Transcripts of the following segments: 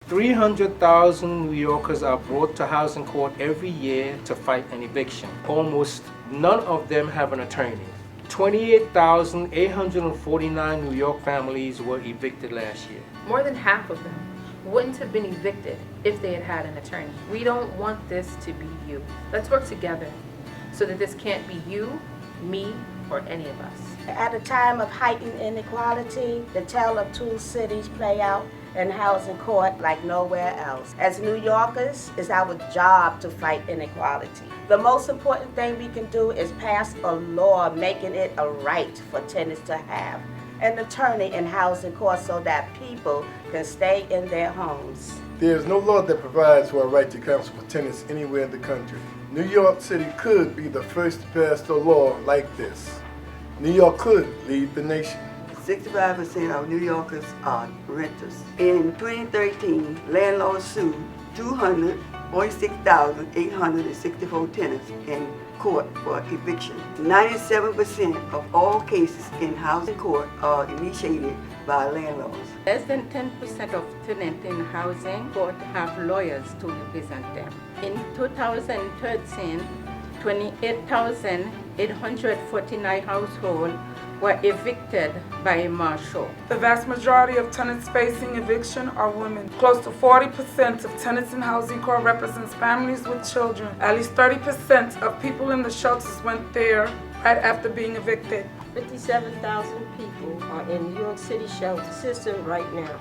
300,000 New Yorkers are brought to housing court every year to fight an eviction. Almost none of them have an attorney. 28,849 New York families were evicted last year. More than half of them wouldn't have been evicted if they had had an attorney. We don't want this to be you. Let's work together so that this can't be you, me, or any of us. At a time of heightened inequality, the tale of two cities play out in housing court like nowhere else. As New Yorkers, it's our job to fight inequality. The most important thing we can do is pass a law making it a right for tenants to have an attorney in housing court so that people can stay in their homes. There is no law that provides for a right to counsel for tenants anywhere in the country. New York City could be the first to pass a law like this. New York could lead the nation. 65% of New Yorkers are renters. In 2013, landlords sued 246,864 tenants in court for eviction. 97% of all cases in housing court are initiated by landlords. Less than 10% of tenants in housing court have lawyers to represent them. In 2013, 28,849 households were evicted by a marshal. The vast majority of tenants facing eviction are women. Close to 40% of tenants in housing court represents families with children. At least 30% of people in the shelters went there right after being evicted. 57,000 people are in New York City shelter system right now.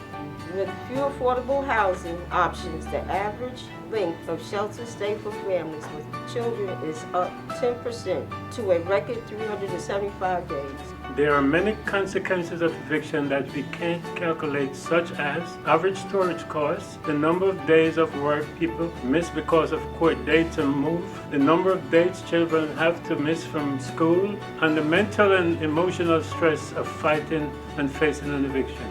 With few affordable housing options, the average length of shelter stay for families with children is up 10% to a record 375 days. There are many consequences of eviction that we can't calculate, such as average storage costs, the number of days of work people miss because of court dates and move, the number of dates children have to miss from school, and the mental and emotional stress of fighting and facing an eviction.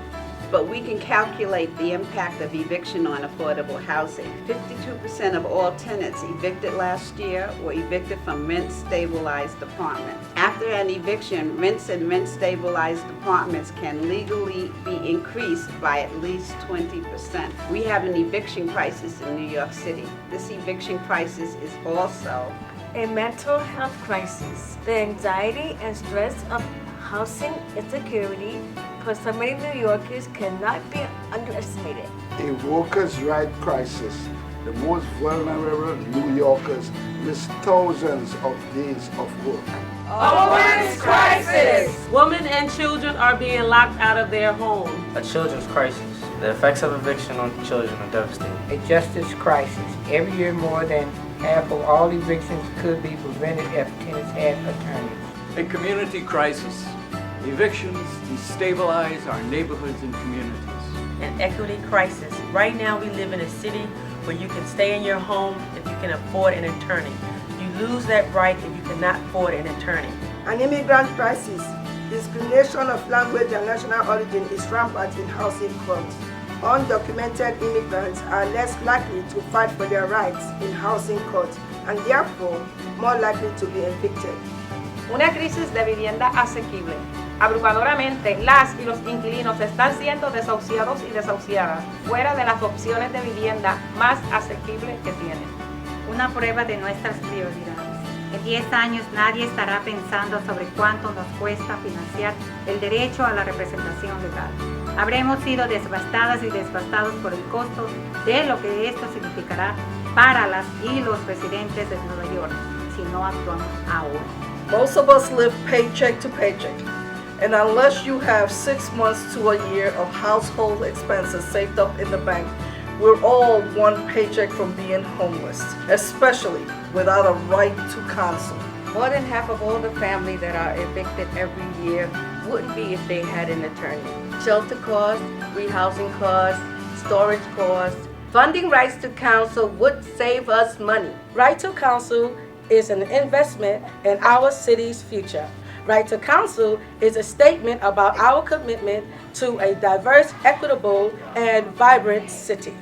But we can calculate the impact of eviction on affordable housing. 52% of all tenants evicted last year were evicted from rent-stabilized apartments. After an eviction, rents in rent-stabilized apartments can legally be increased by at least 20%. We have an eviction crisis in New York City. This eviction crisis is also a mental health crisis. The anxiety and stress of housing insecurity for so many New Yorkers cannot be underestimated. A workers' rights crisis. The most vulnerable New Yorkers miss thousands of days of work. A women's crisis! Women and children are being locked out of their homes. A children's crisis. The effects of eviction on children are devastating. A justice crisis. Every year more than half of all evictions could be prevented if tenants had attorneys. A community crisis. Evictions destabilize our neighborhoods and communities. An equity crisis. Right now we live in a city where you can stay in your home if you can afford an attorney. You lose that right if you cannot afford an attorney. An immigrant crisis. Discrimination of language and national origin is rampant in housing courts. Undocumented immigrants are less likely to fight for their rights in housing courts and therefore more likely to be evicted. Una crisis de vivienda asequible. Abrumadoramente, las y los inquilinos están siendo desahuciados y desahuciadas, fuera de las opciones de vivienda más asequibles que tienen. Una prueba de nuestras prioridades. En 10 años nadie estará pensando sobre cuánto nos cuesta financiar el derecho a la representación legal. Habremos sido devastadas y devastados por el costo de lo que esto significará para las y los residentes de Nueva York si no actuamos ahora. Most of us live paycheck to paycheck, and unless you have 6 months to a year of household expenses saved up in the bank, we're all one paycheck from being homeless, especially without a right to counsel. More than half of all the families that are evicted every year wouldn't be if they had an attorney. Shelter costs, rehousing costs, storage costs. Funding rights to counsel would save us money. Right to counsel is an investment in our city's future. Right to Counsel is a statement about our commitment to a diverse, equitable, and vibrant city.